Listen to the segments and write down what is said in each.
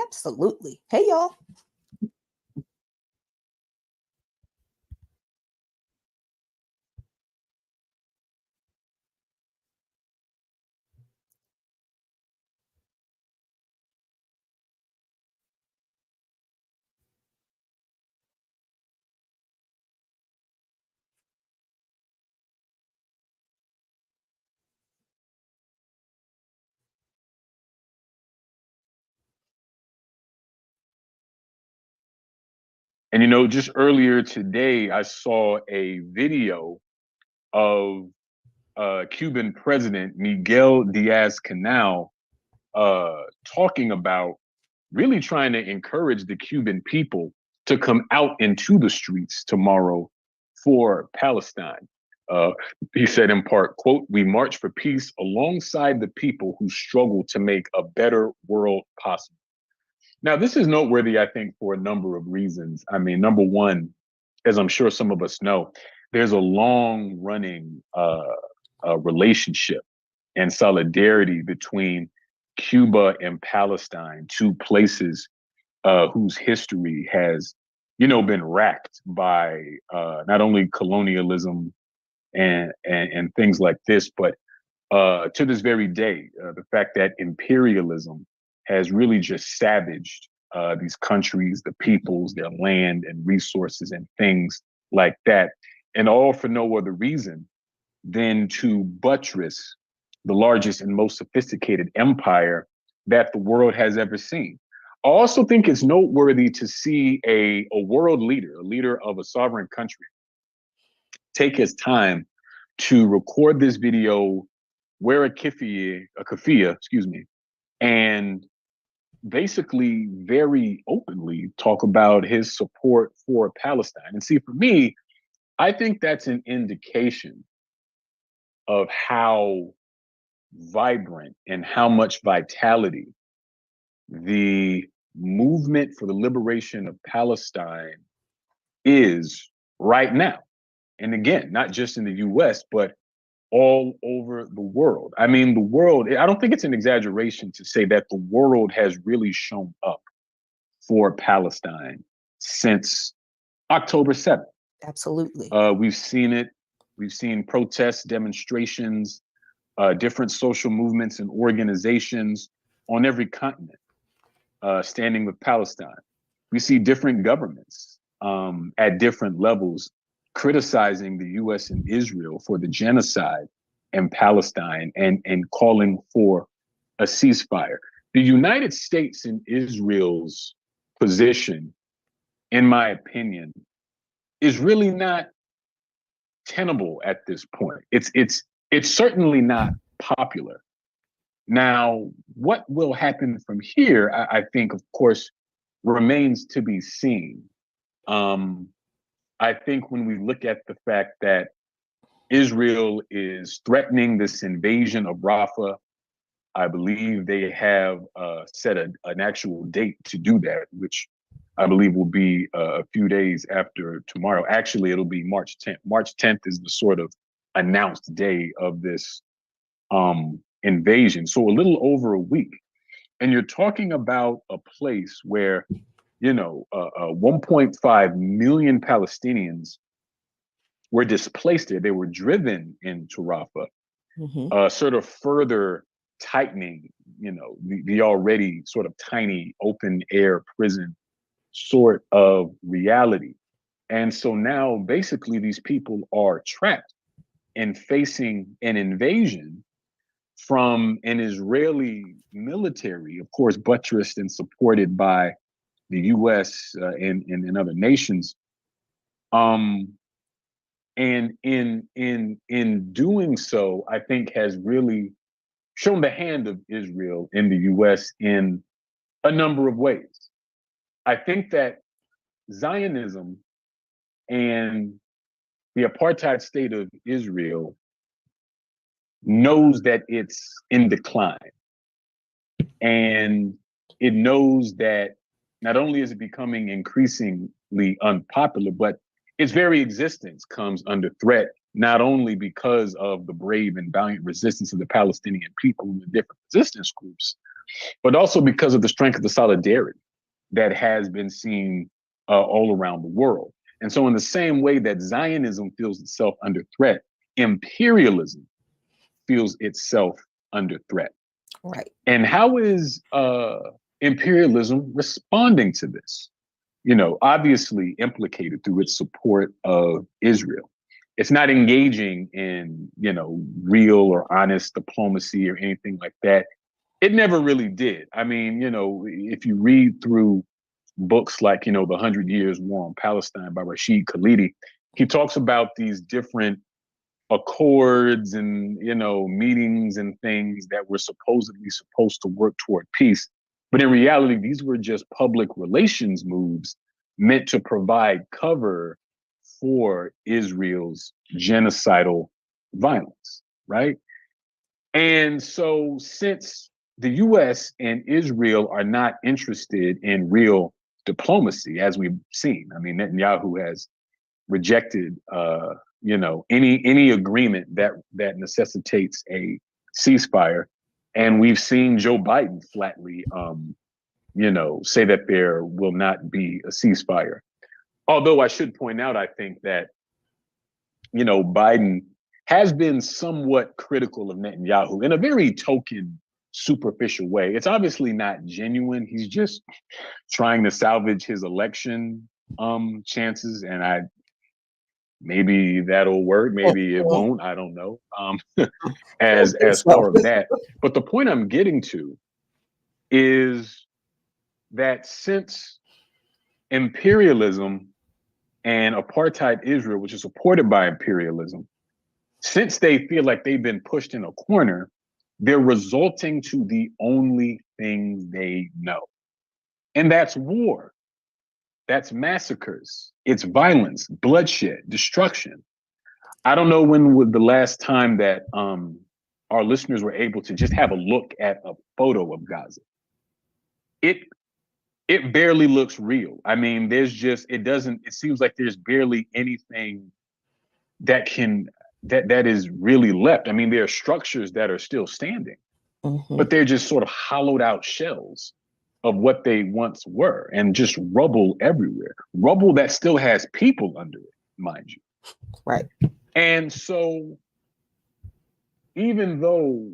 Absolutely. Hey, y'all. And just earlier today, I saw a video of Cuban President Miguel Diaz-Canel talking about really trying to encourage the Cuban people to come out into the streets tomorrow for Palestine. He said in part, quote, "We march for peace alongside the people who struggle to make a better world possible." Now, this is noteworthy, I think, for a number of reasons. I mean, number one, as I'm sure some of us know, there's a long running relationship and solidarity between Cuba and Palestine, two places whose history has, been racked by not only colonialism and things like this, but to this very day, the fact that imperialism has really just savaged these countries, the peoples, their land and resources and things like that, and all for no other reason than to buttress the largest and most sophisticated empire that the world has ever seen. I also think it's noteworthy to see a world leader, a leader of a sovereign country, take his time to record this video, wear a keffiyeh, excuse me, and basically very openly talk about his support for Palestine. And see, for me, I think that's an indication of how vibrant and how much vitality the movement for the liberation of Palestine is right now. And again, not just in the US, but all over the world. I mean, the world, I don't think it's an exaggeration to say that the world has really shown up for Palestine since October 7th. Absolutely. We've seen it. We've seen protests, demonstrations, different social movements and organizations on every continent standing with Palestine. We see different governments at different levels criticizing the US and Israel for the genocide in Palestine and calling for a ceasefire. The United States and Israel's position, in my opinion, is really not tenable at this point. It's certainly not popular. Now, what will happen from here, I think, of course, remains to be seen. I think when we look at the fact that Israel is threatening this invasion of Rafah, I believe they have set an actual date to do that, which I believe will be a few days after tomorrow. Actually, it'll be March 10th. March 10th is the sort of announced day of this invasion. So a little over a week. And you're talking about a place where, 1.5 million Palestinians were displaced there. They were driven into Rafah, sort of further tightening, the already sort of tiny open air prison sort of reality. And so now basically these people are trapped and facing an invasion from an Israeli military, of course, buttressed and supported by the US and other nations. And in doing so, I think has really shown the hand of Israel in the US in a number of ways. I think that Zionism and the apartheid state of Israel knows that it's in decline. And it knows that not only is it becoming increasingly unpopular, but its very existence comes under threat, not only because of the brave and valiant resistance of the Palestinian people and the different resistance groups, but also because of the strength of the solidarity that has been seen all around the world. And so in the same way that Zionism feels itself under threat, imperialism feels itself under threat. Right. And how is imperialism responding to this? You know, obviously implicated through its support of Israel. It's not engaging in, you know, real or honest diplomacy or anything like that. It never really did. I mean, you know, if you read through books like, you know, The 100 Years War on Palestine by Rashid Khalidi, he talks about these different accords and, you know, meetings and things that were supposedly supposed to work toward peace. But in reality, these were just public relations moves meant to provide cover for Israel's genocidal violence, right? And so since the US and Israel are not interested in real diplomacy, as we've seen, I mean, Netanyahu has rejected you know, any agreement that necessitates a ceasefire. And we've seen Joe Biden flatly you know, say that there will not be a ceasefire. Although I should point out, I think that, you know, Biden has been somewhat critical of Netanyahu in a very token, superficial way. It's obviously not genuine. He's just trying to salvage his election chances. And maybe that'll work, maybe it won't, I don't know. As far as that. But the point I'm getting to is that since imperialism and apartheid Israel, which is supported by imperialism, since they feel like they've been pushed in a corner, they're resulting to the only things they know. And that's war. That's massacres. It's violence, bloodshed, destruction. I don't know when was the last time that our listeners were able to just have a look at a photo of Gaza. It barely looks real. I mean, it seems like there's barely anything that is really left. I mean, there are structures that are still standing, but they're just sort of hollowed out shells of what they once were, and just rubble everywhere. Rubble that still has people under it, mind you. Right. And so even though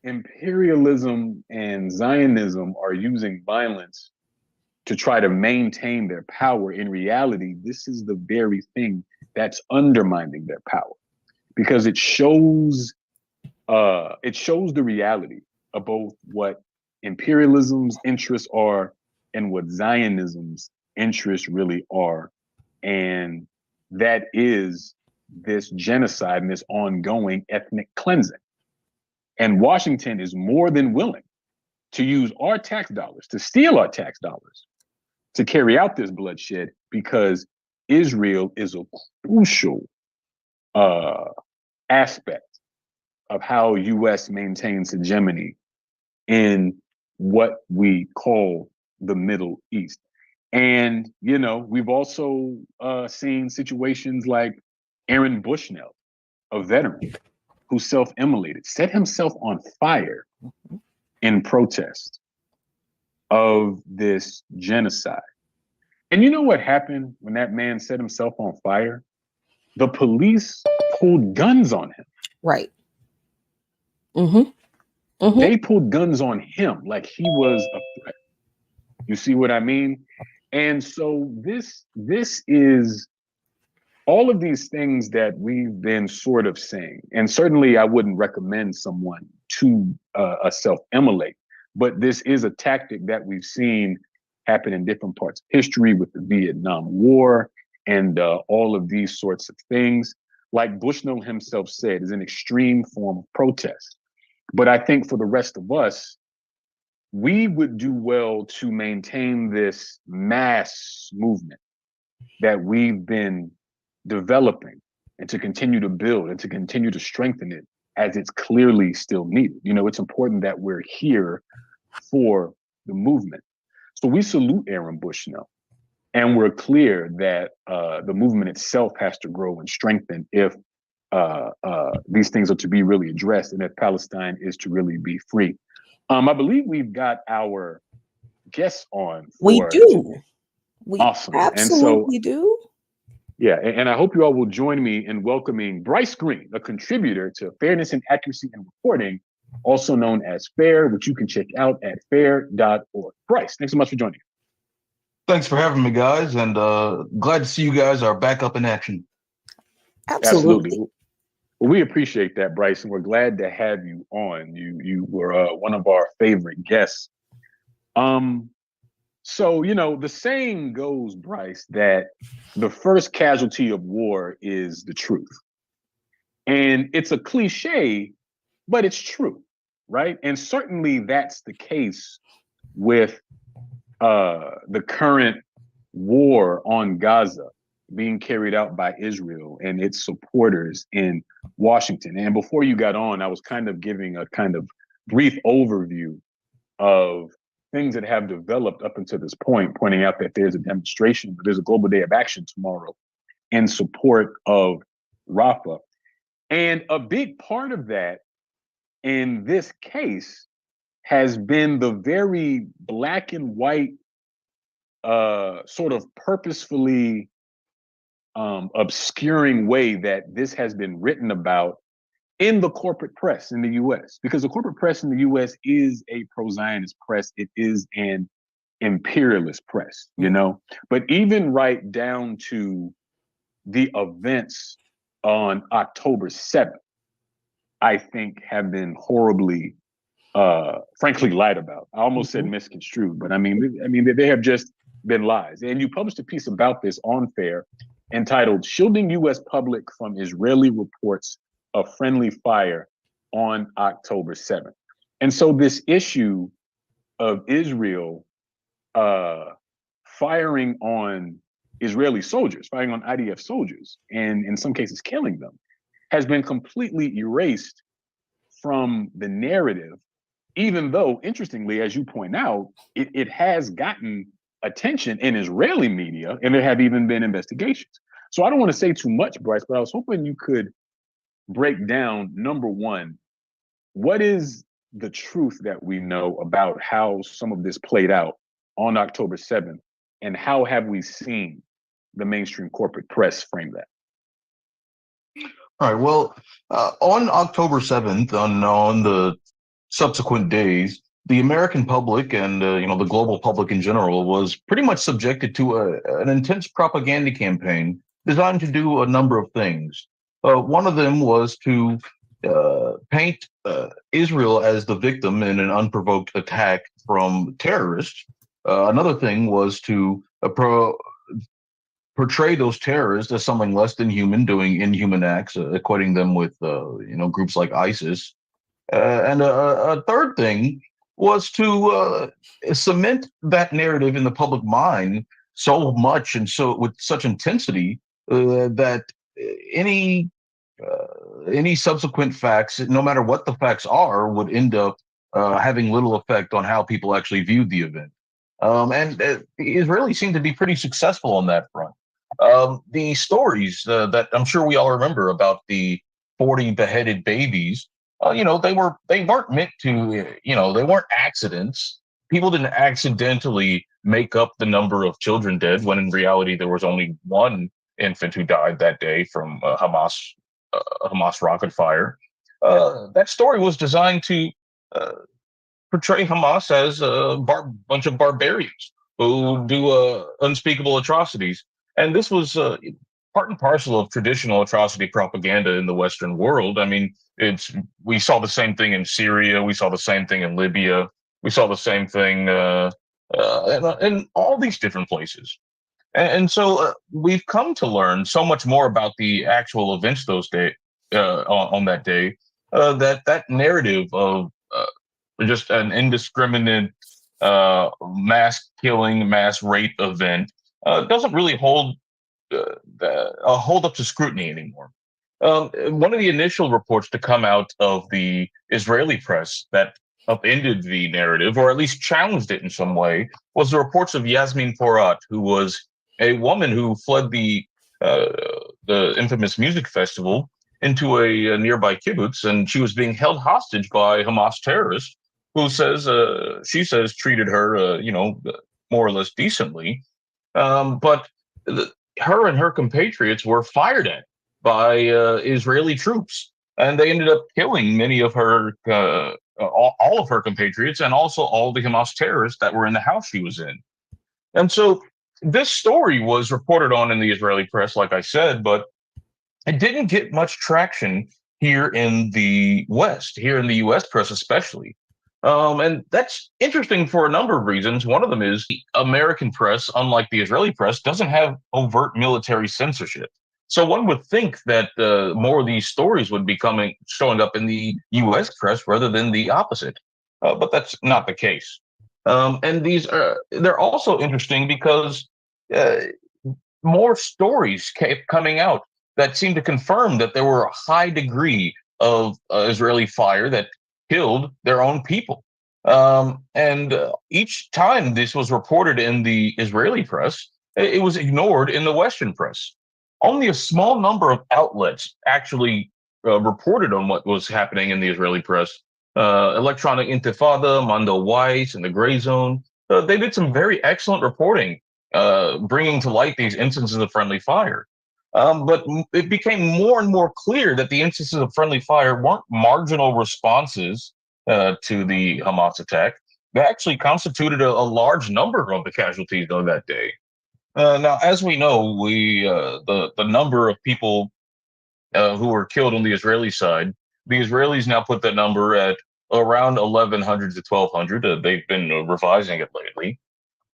imperialism and Zionism are using violence to try to maintain their power, in reality, this is the very thing that's undermining their power, because it shows the reality of both what imperialism's interests are and what Zionism's interests really are. And that is this genocide and this ongoing ethnic cleansing. And Washington is more than willing to use our tax dollars, to steal our tax dollars, to carry out this bloodshed, because Israel is a crucial aspect of how U.S. maintains hegemony in what we call the Middle East. And, you know, we've also seen situations like Aaron Bushnell, a veteran who self-immolated, set himself on fire in protest of this genocide. And you know what happened when that man set himself on fire? The police pulled guns on him. Right. They pulled guns on him like he was a threat. You see what I mean? And so this is all of these things that we've been sort of saying. And certainly I wouldn't recommend someone to self-immolate, but this is a tactic that we've seen happen in different parts of history with the Vietnam War and all of these sorts of things. Like Bushnell himself said, is an extreme form of protest. But I think for the rest of us, we would do well to maintain this mass movement that we've been developing, and to continue to build and to continue to strengthen it, as it's clearly still needed. You know, it's important that we're here for the movement. So we salute Aaron Bushnell, and we're clear that the movement itself has to grow and strengthen if these things are to be really addressed, and if Palestine is to really be free. I believe we've got our guests on We for do. We awesome. And so, absolutely do. yeah, and I hope you all will join me in welcoming Bryce Green, a contributor to Fairness and Accuracy in Reporting, also known as FAIR, which you can check out at fair.org. Bryce, thanks so much for joining. Thanks for having me, guys, and glad to see you guys are back up in action. Absolutely. Well, we appreciate that, Bryce, and we're glad to have you on. You were one of our favorite guests. So, the saying goes, Bryce, that the first casualty of war is the truth. And it's a cliche, but it's true, right? And certainly that's the case with the current war on Gaza being carried out by Israel and its supporters in Washington. And before you got on, I was kind of giving a kind of brief overview of things that have developed up until this point, pointing out that there's a demonstration, there's a global day of action tomorrow in support of Rafah. And a big part of that in this case has been the very black and white, sort of purposefully obscuring way that this has been written about in the corporate press in the US, because the corporate press in the US is a pro-Zionist press. It is an imperialist press, but even right down to the events on October 7th, I think have been horribly, frankly, lied about. I almost said misconstrued, but I mean, they have just been lies. And you published a piece about this on FAIR entitled "Shielding U.S. Public from Israeli Reports of Friendly Fire on October 7th." And so this issue of Israel firing on Israeli soldiers, firing on IDF soldiers, and in some cases killing them, has been completely erased from the narrative, even though, interestingly, as you point out, it has gotten attention in Israeli media, and there have even been investigations. So I don't want to say too much, Bryce, but I was hoping you could break down, number one, what is the truth that we know about how some of this played out on October 7th, and how have we seen the mainstream corporate press frame that? All right. Well, on October 7th, on the subsequent days, the American public and the global public in general was pretty much subjected to an intense propaganda campaign designed to do a number of things. One of them was to paint Israel as the victim in an unprovoked attack from terrorists. Another thing was to portray those terrorists as something less than human, doing inhuman acts, equating them with groups like ISIS. And a third thing was to cement that narrative in the public mind so much and so with such intensity that any subsequent facts, no matter what the facts are, would end up having little effect on how people actually viewed the event. And Israelis seem to be pretty successful on that front. The stories that I'm sure we all remember about the 40 beheaded babies, they weren't meant to, they weren't accidents. People didn't accidentally make up the number of children dead when in reality there was only one infant who died that day from Hamas rocket fire. That story was designed to portray Hamas as a bunch of barbarians who do unspeakable atrocities. And this was part and parcel of traditional atrocity propaganda in the Western world. I mean, we saw the same thing in Syria. We saw the same thing in Libya. We saw the same thing in all these different places. And so we've come to learn so much more about the actual events those days on that day, that narrative of just an indiscriminate mass killing, mass rape event doesn't really hold up to scrutiny anymore. One of the initial reports to come out of the Israeli press that upended the narrative, or at least challenged it in some way, was the reports of Yasmin Porat, who was a woman who fled the infamous music festival into a nearby kibbutz, and she was being held hostage by Hamas terrorists who says she says treated her, more or less decently. But her and her compatriots were fired at by Israeli troops, and they ended up killing many of her, all of her compatriots, and also all the Hamas terrorists that were in the house she was in. And so this story was reported on in the Israeli press, like I said, but it didn't get much traction here in the West, here in the U.S. press especially. And that's interesting for a number of reasons. One of them is the American press, unlike the Israeli press, doesn't have overt military censorship. So one would think that more of these stories would be showing up in the U.S. press rather than the opposite. But that's not the case. And they're also interesting because uh, more stories kept coming out that seemed to confirm that there were a high degree of Israeli fire that killed their own people. And each time this was reported in the Israeli press, it was ignored in the Western press. Only a small number of outlets actually reported on what was happening in the Israeli press. Electronic Intifada, Mondo Weiss, and the Gray Zone. They did some very excellent reporting, bringing to light these instances of friendly fire. But it became more and more clear that the instances of friendly fire weren't marginal responses to the Hamas attack. They actually constituted a large number of the casualties on that day. Now, as we know, the number of people who were killed on the Israeli side, the Israelis now put that number at around 1,100 to 1,200. They've been revising it lately.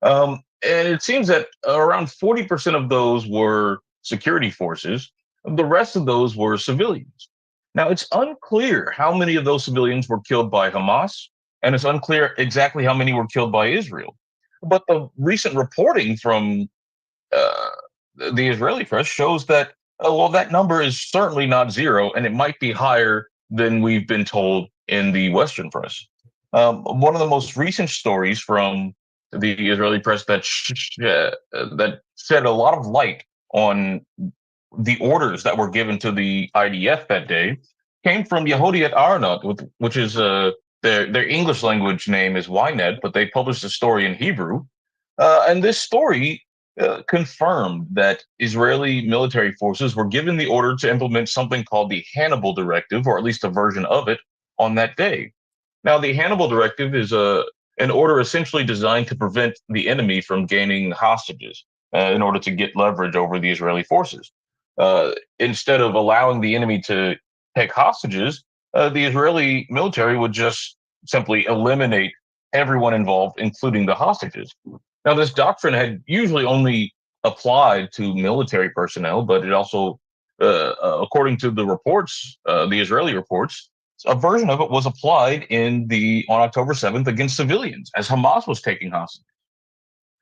And it seems that around 40% of those were security forces. The rest of those were civilians. Now, it's unclear how many of those civilians were killed by Hamas, and it's unclear exactly how many were killed by Israel. But the recent reporting from uh, the Israeli press shows that, that number is certainly not zero, and it might be higher than we've been told in the Western press. One of the most recent stories from the Israeli press that shed a lot of light on the orders that were given to the IDF that day came from Yehodiot Aronot, which is their English language name is Ynet, but they published a story in Hebrew. And this story confirmed that Israeli military forces were given the order to implement something called the Hannibal Directive, or at least a version of it, on that day. Now, the Hannibal Directive is an order essentially designed to prevent the enemy from gaining hostages in order to get leverage over the Israeli forces. Instead of allowing the enemy to take hostages, the Israeli military would just simply eliminate everyone involved, including the hostages. Now, this doctrine had usually only applied to military personnel, but it also, according to the reports, the Israeli reports, a version of it was applied on October 7th against civilians as Hamas was taking hostages.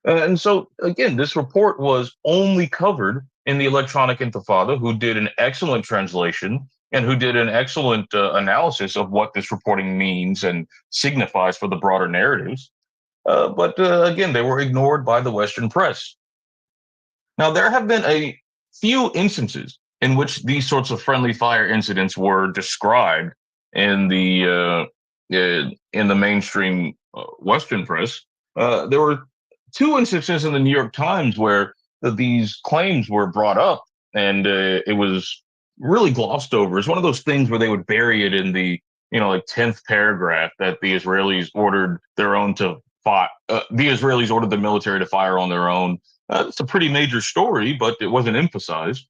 And so, again, this report was only covered in the Electronic Intifada, who did an excellent translation and who did an excellent analysis of what this reporting means and signifies for the broader narratives. But again, they were ignored by the Western press. Now, there have been a few instances in which these sorts of friendly fire incidents were described in the mainstream Western press. There were two instances in the New York Times where these claims were brought up, and it was really glossed over. It's one of those things where they would bury it in the 10th paragraph that the Israelis ordered their own to fire. The Israelis ordered the military to fire on their own. It's a pretty major story, but it wasn't emphasized.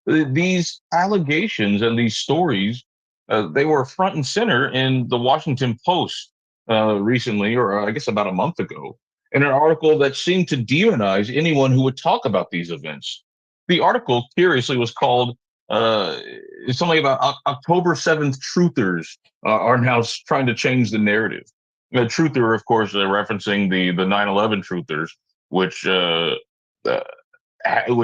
These allegations and these stories, they were front and center in the Washington Post recently, or I guess about a month ago, in an article that seemed to demonize anyone who would talk about these events. The article, curiously, was called something about October 7th truthers are now trying to change the narrative. The truther, of course, referencing the 9/11 truthers, which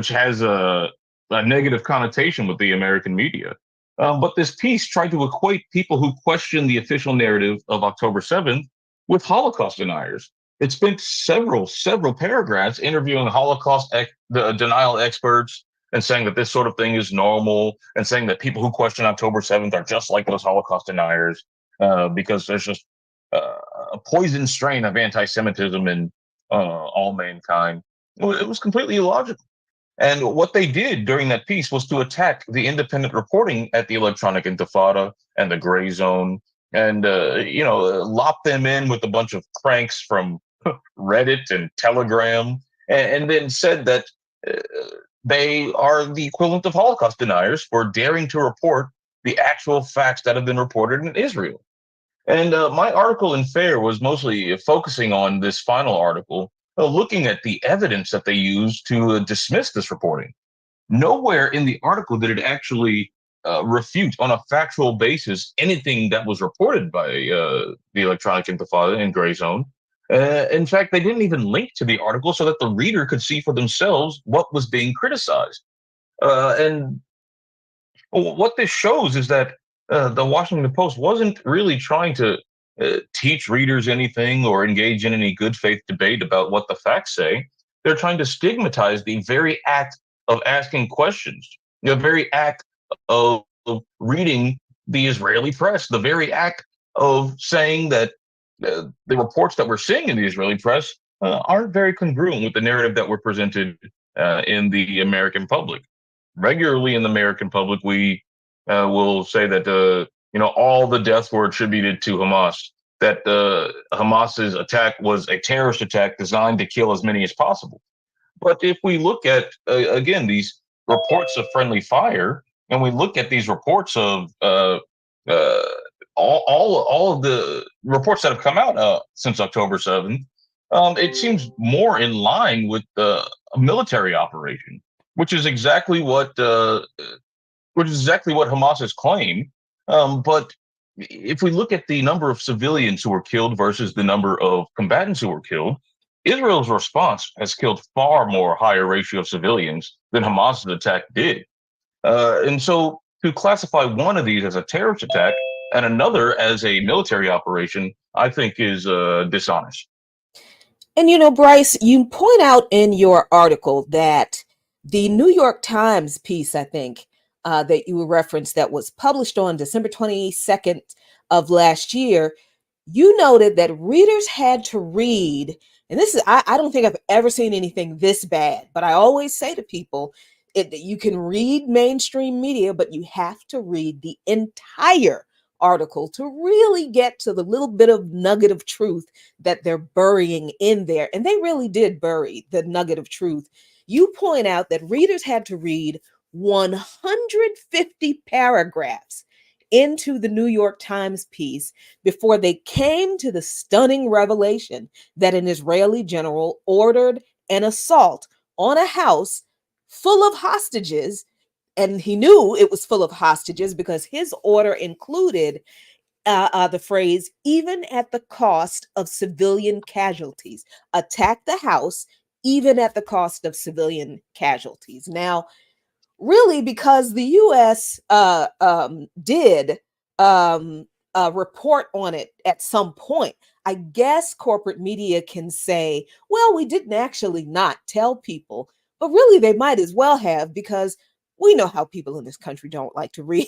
has a negative connotation with the American media. But this piece tried to equate people who question the official narrative of October 7th with Holocaust deniers. It spent several paragraphs interviewing Holocaust denial experts and saying that this sort of thing is normal, and saying that people who question October 7th are just like those Holocaust deniers because there's just a poison strain of anti-Semitism in all mankind. It was completely illogical. And what they did during that piece was to attack the independent reporting at the Electronic Intifada and the Gray Zone, and lop them in with a bunch of cranks from Reddit and Telegram, and then said that uh, they are the equivalent of Holocaust deniers for daring to report the actual facts that have been reported in Israel. And my article in FAIR was mostly focusing on this final article, looking at the evidence that they used to dismiss this reporting. Nowhere in the article did it actually refute on a factual basis anything that was reported by the Electronic Intifada and Gray Zone. In fact, they didn't even link to the article so that the reader could see for themselves what was being criticized. And what this shows is that the Washington Post wasn't really trying to teach readers anything or engage in any good faith debate about what the facts say. They're trying to stigmatize the very act of asking questions, the very act of reading the Israeli press, the very act of saying that the reports that we're seeing in the Israeli press aren't very congruent with the narrative that were presented in the American public. Regularly in the American public, we will say that all the deaths were attributed to Hamas, that Hamas's attack was a terrorist attack designed to kill as many as possible. But if we look at, again, these reports of friendly fire, and we look at these reports of all of the reports that have come out since October 7th, it seems more in line with a military operation, which is exactly what Hamas has claimed. But if we look at the number of civilians who were killed versus the number of combatants who were killed, Israel's response has killed far more higher ratio of civilians than Hamas's attack did. And so to classify one of these as a terrorist attack and another as a military operation, I think is dishonest. And Bryce, you point out in your article that the New York Times piece, I think, that you referenced that was published on December 22nd of last year, you noted that readers had to read, and this is, I don't think I've ever seen anything this bad, but I always say to people, you can read mainstream media, but you have to read the entire article to really get to the little bit of nugget of truth that they're burying in there. And they really did bury the nugget of truth. You point out that readers had to read 150 paragraphs into the New York Times piece before they came to the stunning revelation that an Israeli general ordered an assault on a house full of hostages. And he knew it was full of hostages because his order included the phrase, even at the cost of civilian casualties. Attack the house, even at the cost of civilian casualties. Now, really, because the U.S. Did report on it at some point, I guess corporate media can say, well, we didn't actually not tell people, but really they might as well have, because we know how people in this country don't like to read.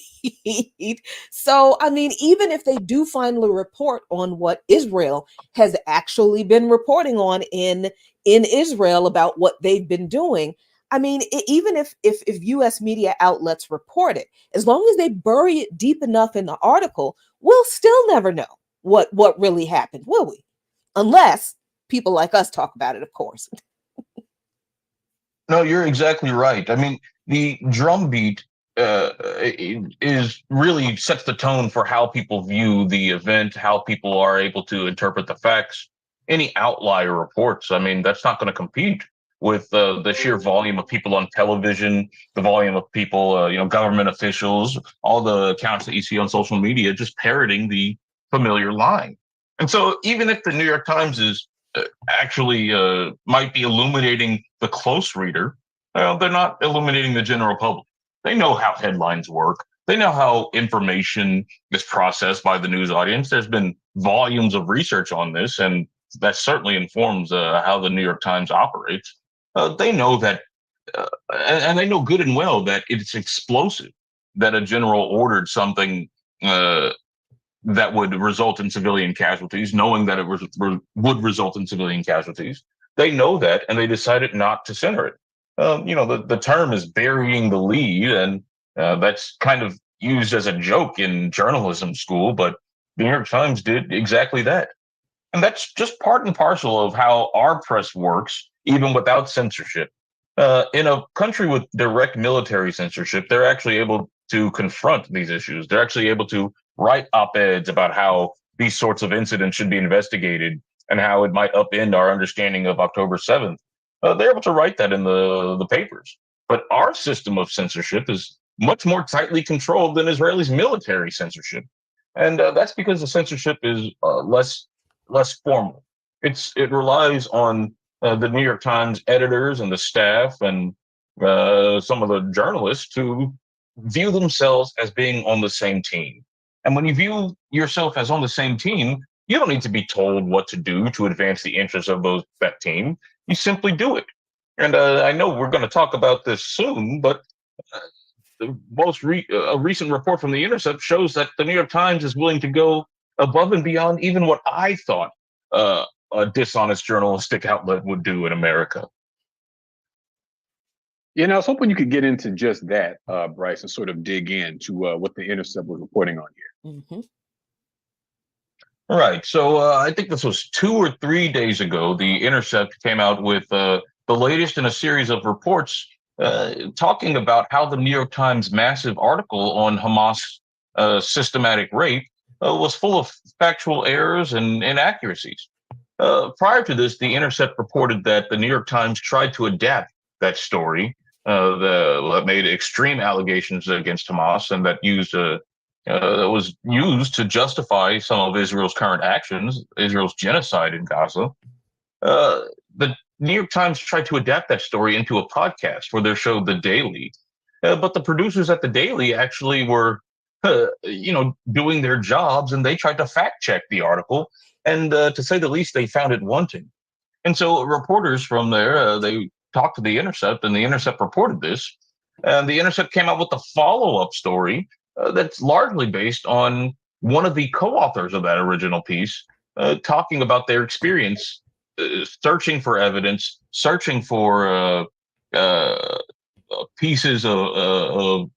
So, I mean, even if they do finally report on what Israel has actually been reporting on in Israel about what they've been doing, I mean, even if U.S. media outlets report it, as long as they bury it deep enough in the article, we'll still never know what really happened, will we? Unless people like us talk about it, of course. No, you're exactly right. I mean, the drumbeat is really sets the tone for how people view the event, how people are able to interpret the facts. Any outlier reports, I mean, that's not going to compete with the sheer volume of people on television, the volume of people, government officials, all the accounts that you see on social media just parroting the familiar line. And so even if the New York Times is actually might be illuminating the close reader, they're not illuminating the general public. They know how headlines work. They know how information is processed by the news audience. There's been volumes of research on this, and that certainly informs how the New York Times operates. They know that, and they know good and well that it's explosive, that a general ordered something that would result in civilian casualties, knowing that it would result in civilian casualties. They know that, and they decided not to center it. The term is burying the lead, and that's kind of used as a joke in journalism school, but the New York Times did exactly that. And that's just part and parcel of how our press works, even without censorship. In a country with direct military censorship, they're actually able to confront these issues. They're actually able to write op-eds about how these sorts of incidents should be investigated and how it might upend our understanding of October 7th. They're able to write that in the papers. But our system of censorship is much more tightly controlled than Israelis' military censorship. And that's because the censorship is less formal. It relies on the New York Times editors and the staff and some of the journalists to view themselves as being on the same team. And when you view yourself as on the same team, you don't need to be told what to do to advance the interests of that team. You simply do it. And I know we're going to talk about this soon, but the a recent report from The Intercept shows that the New York Times is willing to go above and beyond even what I thought a dishonest journalistic outlet would do in America. Yeah, I was hoping you could get into just that, Bryce, and sort of dig into what the Intercept was reporting on here. Mm-hmm. Right. So I think this was 2 or 3 days ago. The Intercept came out with the latest in a series of reports talking about how the New York Times massive article on Hamas systematic rape was full of factual errors and inaccuracies. Prior to this, the Intercept reported that the New York Times tried to adapt that story that made extreme allegations against Hamas and that was used to justify some of Israel's current actions, Israel's genocide in Gaza. The New York Times tried to adapt that story into a podcast for their show, The Daily. But the producers at The Daily actually were, doing their jobs, and they tried to fact check the article. And to say the least, they found it wanting. And so reporters from there, they talked to The Intercept, and The Intercept reported this. And The Intercept came out with a follow-up story that's largely based on one of the co-authors of that original piece, talking about their experience searching for evidence, searching for pieces of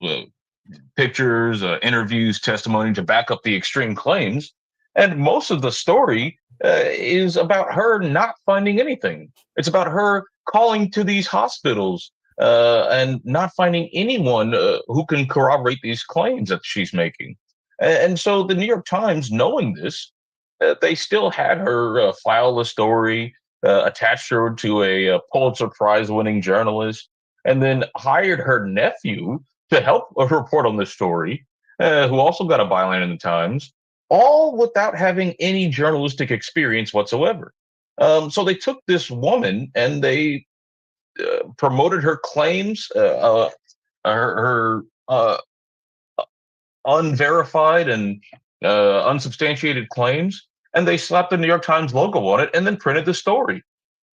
pictures, interviews, testimony to back up the extreme claims. And most of the story is about her not finding anything. It's about her calling to these hospitals and not finding anyone who can corroborate these claims that she's making. And so the New York Times, knowing this, they still had her file the story, attached her to a Pulitzer Prize winning journalist, and then hired her nephew to help report on this story, who also got a byline in the Times, all without having any journalistic experience whatsoever. So they took this woman and they promoted her claims, her unverified and unsubstantiated claims, and they slapped the New York Times logo on it and then printed the story.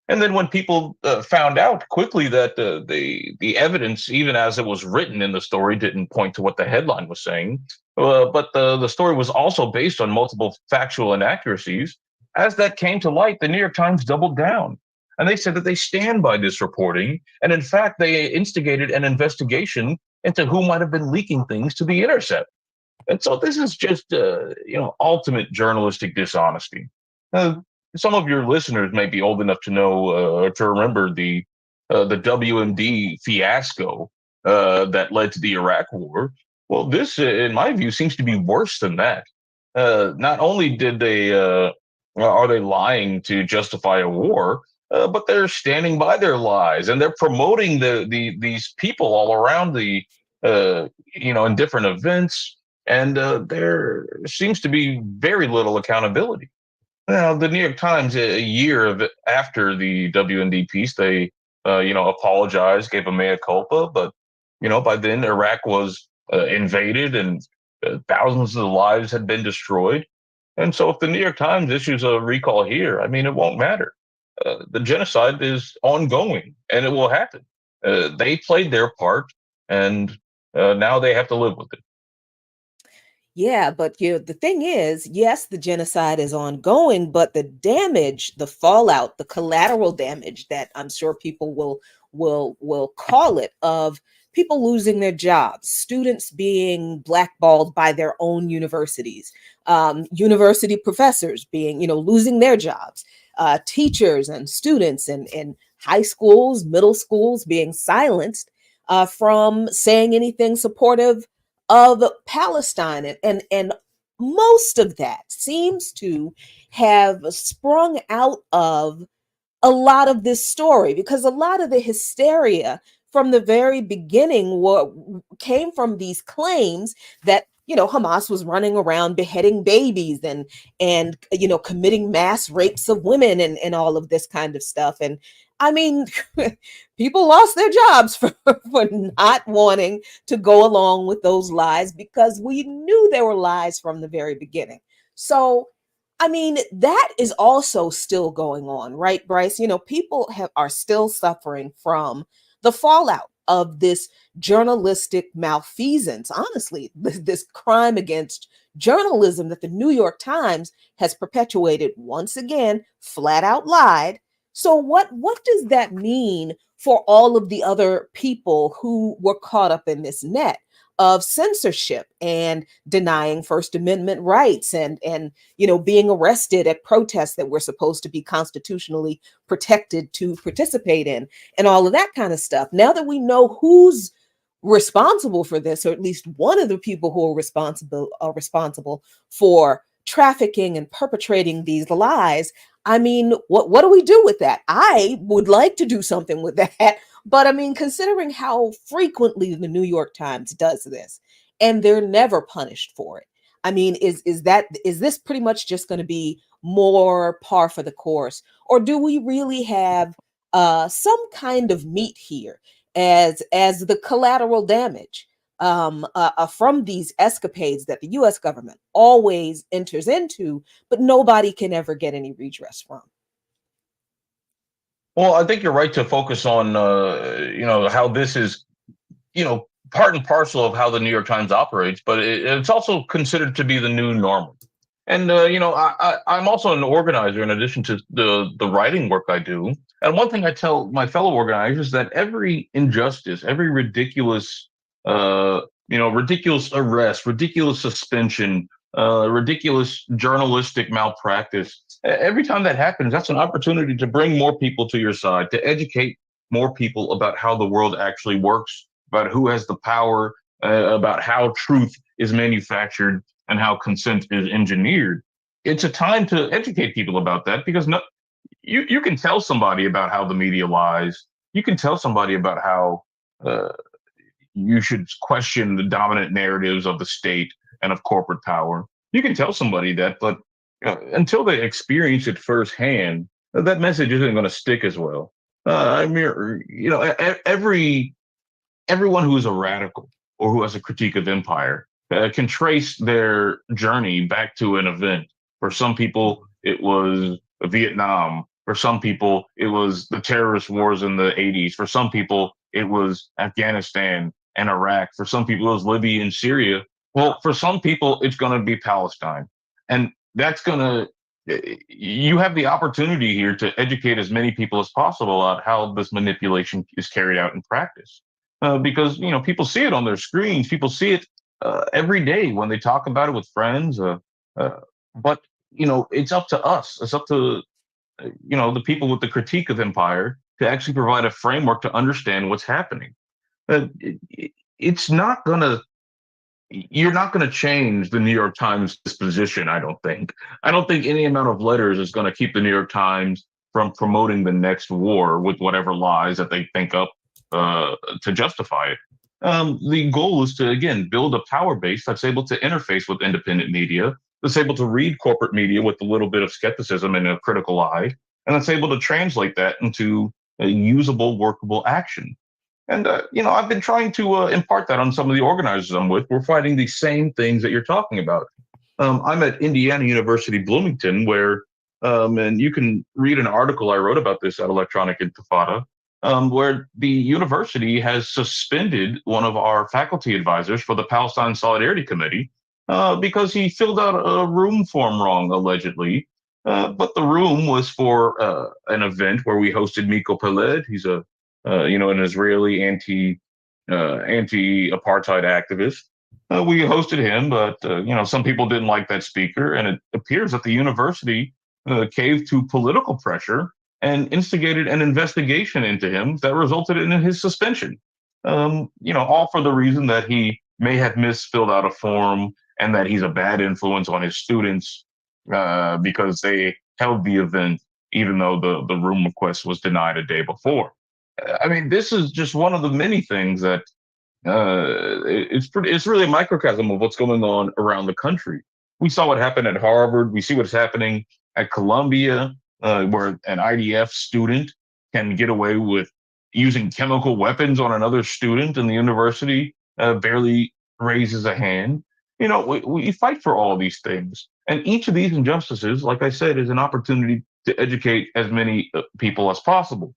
And then when people found out quickly that the evidence, even as it was written in the story, didn't point to what the headline was saying, but the story was also based on multiple factual inaccuracies, as that came to light, the New York Times doubled down. And they said that they stand by this reporting. And in fact, they instigated an investigation into who might have been leaking things to The Intercept. And so this is just, ultimate journalistic dishonesty. Some of your listeners may be old enough to know to remember the WMD fiasco that led to the Iraq War. Well, this, in my view, seems to be worse than that. Not only are they lying to justify a war, but they're standing by their lies and they're promoting these people all around in different events. And there seems to be very little accountability. Now, the New York Times, a year after the WMD piece, they, apologized, gave a mea culpa. But, by then Iraq was invaded and thousands of lives had been destroyed. And so if the New York Times issues a recall here, it won't matter. The genocide is ongoing and it will happen. They played their part and now they have to live with it. Yeah, but the thing is, yes, the genocide is ongoing, but the damage, the fallout, the collateral damage that I'm sure people will call it, of people losing their jobs, students being blackballed by their own universities, university professors being, losing their jobs, teachers and students in high schools, middle schools being silenced from saying anything supportive of Palestine, and most of that seems to have sprung out of a lot of this story, because a lot of the hysteria from the very beginning came from these claims that Hamas was running around beheading babies and committing mass rapes of women and all of this kind of stuff. And I mean, people lost their jobs for not wanting to go along with those lies, because we knew they were lies from the very beginning. So I mean, that is also still going on, right, Bryce? People are still suffering from the fallout of this journalistic malfeasance. Honestly, this crime against journalism that the New York Times has perpetuated, once again, flat out lied. So what does that mean for all of the other people who were caught up in this net of censorship and denying First Amendment rights, and being arrested at protests that we're supposed to be constitutionally protected to participate in, and all of that kind of stuff? Now that we know who's responsible for this, or at least one of the people who are responsible for trafficking and perpetrating these lies, I mean, what do we do with that? I would like to do something with that. But I mean, considering how frequently the New York Times does this, and they're never punished for it, I mean, is this pretty much just going to be more par for the course, or do we really have some kind of meat here as the collateral damage from these escapades that the U.S. government always enters into, but nobody can ever get any redress from? Well, I think you're right to focus on, how this is, part and parcel of how the New York Times operates, but it's also considered to be the new normal. And I'm also an organizer in addition to the writing work I do. And one thing I tell my fellow organizers, that every injustice, every ridiculous, ridiculous arrest, ridiculous suspension, ridiculous journalistic malpractice, every time that happens, that's an opportunity to bring more people to your side, to educate more people about how the world actually works, about who has the power, about how truth is manufactured and how consent is engineered. It's a time to educate people about that, because you can tell somebody about how the media lies. You can tell somebody about how uh, you should question the dominant narratives of the state and of corporate power. You can tell somebody that, but until they experience it firsthand, that message isn't going to stick as well. I mean, everyone who is a radical or who has a critique of empire can trace their journey back to an event. For some people, it was Vietnam. For some people, it was the terrorist wars in the 80s. For some people, it was Afghanistan and Iraq. For some people, it was Libya and Syria. Well, for some people, it's going to be Palestine. And that's going to, you have the opportunity here to educate as many people as possible about how this manipulation is carried out in practice. Because people see it on their screens, people see it every day when they talk about it with friends. Uh, but it's up to us. It's up to the people with the critique of empire to actually provide a framework to understand what's happening. It's not gonna. You're not going to change the New York Times disposition. I don't think. I don't think any amount of letters is going to keep the New York Times from promoting the next war with whatever lies that they think up to justify it. The goal is to, again, build a power base that's able to interface with independent media, that's able to read corporate media with a little bit of skepticism and a critical eye, and that's able to translate that into a usable, workable action. And I've been trying to impart that on some of the organizers I'm with. We're fighting the same things that you're talking about. I'm at Indiana University Bloomington, where, and you can read an article I wrote about this at Electronic Intifada, where the university has suspended one of our faculty advisors for the Palestine Solidarity Committee because he filled out a room form wrong, allegedly. But the room was for an event where we hosted Miko Peled. He's an Israeli anti-apartheid activist. We hosted him, but some people didn't like that speaker, and it appears that the university caved to political pressure and instigated an investigation into him that resulted in his suspension. All for the reason that he may have misfilled out a form and that he's a bad influence on his students because they held the event even though the room request was denied a day before. I mean, this is just one of the many things that it's really a microcosm of what's going on around the country. We saw what happened at Harvard. We see what's happening at Columbia, where an IDF student can get away with using chemical weapons on another student, and the university barely raises a hand. We fight for all these things, and each of these injustices, like I said, is an opportunity to educate as many people as possible,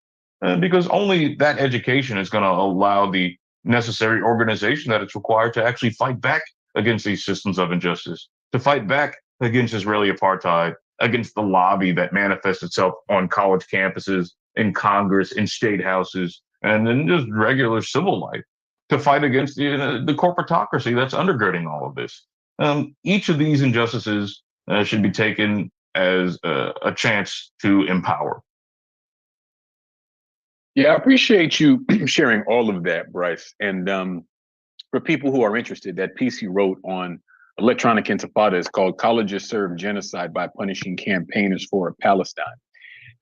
because only that education is going to allow the necessary organization that it's required to actually fight back against these systems of injustice, to fight back against Israeli apartheid, against the lobby that manifests itself on college campuses, in Congress, in state houses, and in just regular civil life, to fight against the corporatocracy that's undergirding all of this. Each of these injustices should be taken as a chance to empower. Yeah, I appreciate you sharing all of that, Bryce. And for people who are interested, that piece you wrote on Electronic Intifada is called "Colleges Serve Genocide by Punishing Campaigners for Palestine."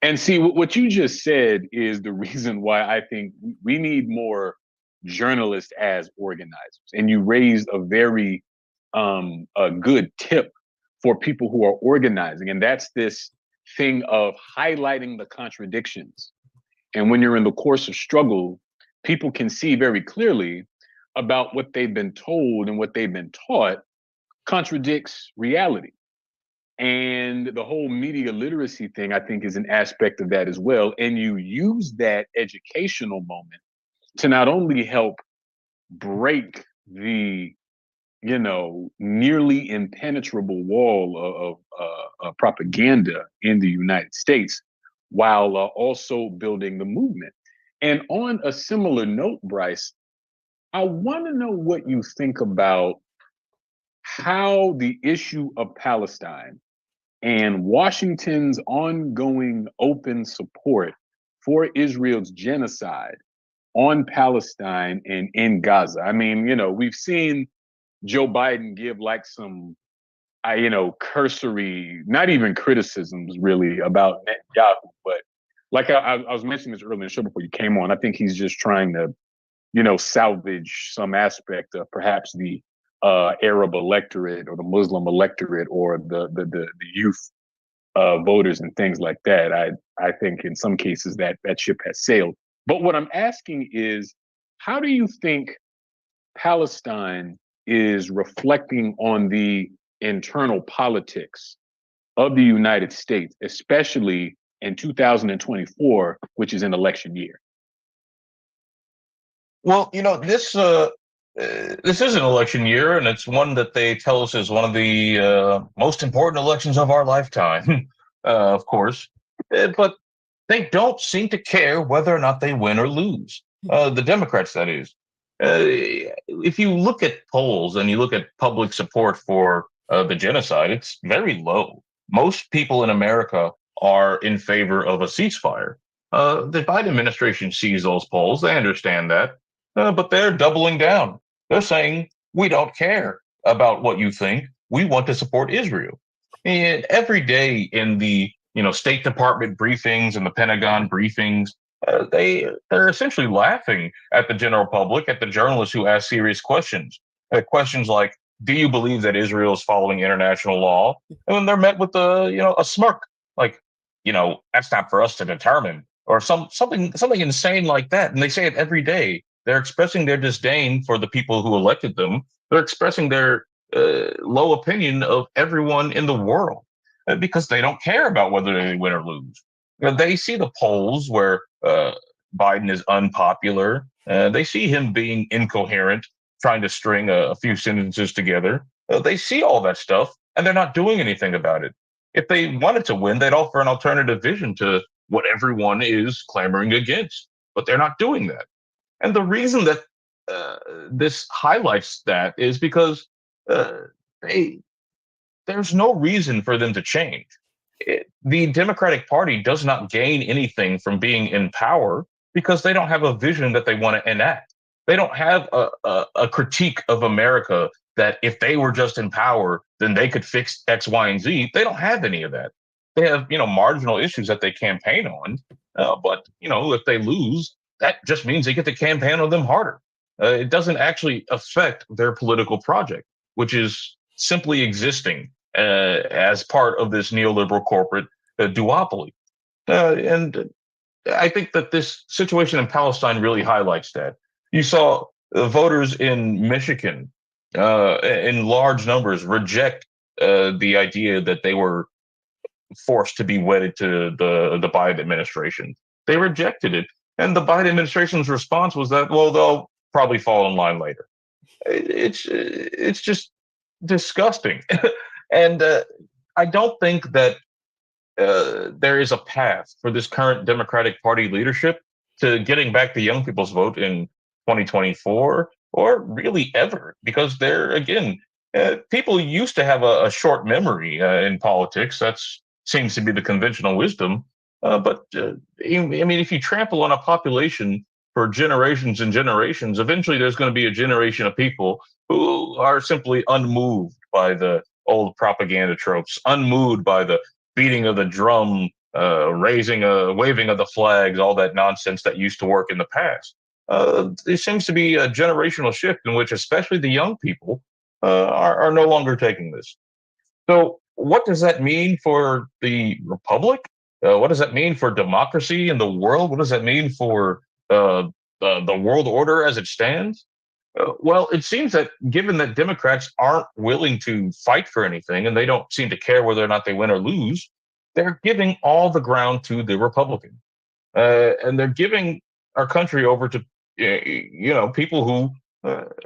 And see, what you just said is the reason why I think we need more journalists as organizers. And you raised a very a good tip for people who are organizing. And that's this thing of highlighting the contradictions. And when you're in the course of struggle, people can see very clearly about what they've been told and what they've been taught contradicts reality. And the whole media literacy thing, I think, is an aspect of that as well. And you use that educational moment to not only help break the, nearly impenetrable wall of propaganda in the United States, while also building the movement. And on a similar note, Bryce, I want to know what you think about how the issue of Palestine and Washington's ongoing open support for Israel's genocide on Palestine and in Gaza. I mean, we've seen Joe Biden give like some, cursory, not even criticisms really about Netanyahu, but like I was mentioning this earlier in the show before you came on, I think he's just trying to, salvage some aspect of perhaps the Arab electorate or the Muslim electorate or the youth voters and things like that. I think in some cases that ship has sailed. But what I'm asking is, how do you think Palestine is reflecting on the internal politics of the United States, especially in 2024, which is an election year? Well, this is an election year, and it's one that they tell us is one of the most important elections of our lifetime, of course. But they don't seem to care whether or not they win or lose. The Democrats, that is. If you look at polls and you look at public support for the genocide, it's very low. Most people in America are in favor of a ceasefire. The Biden administration sees those polls. They understand that. But they're doubling down. They're saying, we don't care about what you think. We want to support Israel. And every day in the State Department briefings and the Pentagon briefings, they're essentially laughing at the general public, at the journalists who ask serious questions. Questions like, do you believe that Israel is following international law? And then they're met with a smirk, like, that's not for us to determine, or something insane like that. And they say it every day. They're expressing their disdain for the people who elected them. They're expressing their low opinion of everyone in the world because they don't care about whether they win or lose. They see the polls where Biden is unpopular. They see him being incoherent, trying to string a few sentences together. They see all that stuff and they're not doing anything about it. If they wanted to win, they'd offer an alternative vision to what everyone is clamoring against, but they're not doing that. And the reason that uh, this highlights that is because uh, they there's no reason for them to change. The Democratic Party does not gain anything from being in power because they don't have a vision that they want to enact. They don't have a critique of America that if they were just in power, then they could fix X, Y, and Z. They don't have any of that. They have, marginal issues that they campaign on. But, if they lose, that just means they get to campaign on them harder. It doesn't actually affect their political project, which is simply existing as part of this neoliberal corporate duopoly. And I think that this situation in Palestine really highlights that. You saw voters in Michigan in large numbers reject the idea that they were forced to be wedded to the Biden administration. They rejected it. And the Biden administration's response was that, well, they'll probably fall in line later. It's just disgusting. And I don't think that there is a path for this current Democratic Party leadership to getting back the young people's vote in 2024 or really ever, because they're, again, people used to have a short memory in politics. That seems to be the conventional wisdom. If you trample on a population for generations and generations, eventually there's going to be a generation of people who are simply unmoved by the old propaganda tropes, unmoved by the beating of the drum, waving of the flags, all that nonsense that used to work in the past. There seems to be a generational shift in which, especially the young people, are no longer taking this. So, what does that mean for the republic? What does that mean for democracy in the world? What does that mean for the world order as it stands? Well, it seems that given that Democrats aren't willing to fight for anything and they don't seem to care whether or not they win or lose, they're giving all the ground to the Republican. And they're giving our country over to, people who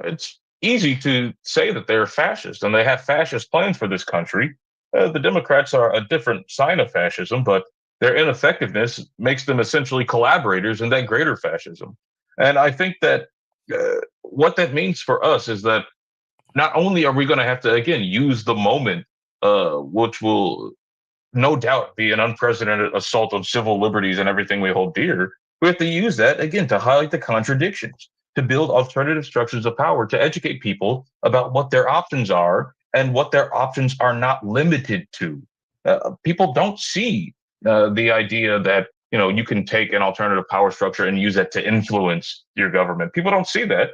it's easy to say that they're fascist and they have fascist plans for this country. The Democrats are a different sign of fascism, but their ineffectiveness makes them essentially collaborators in that greater fascism. And I think that what that means for us is that not only are we going to have to, again, use the moment, which will no doubt be an unprecedented assault on civil liberties and everything we hold dear, we have to use that, again, to highlight the contradictions, to build alternative structures of power, to educate people about what their options are and what their options are not limited to. People don't see the idea that you can take an alternative power structure and use that to influence your government. People don't see that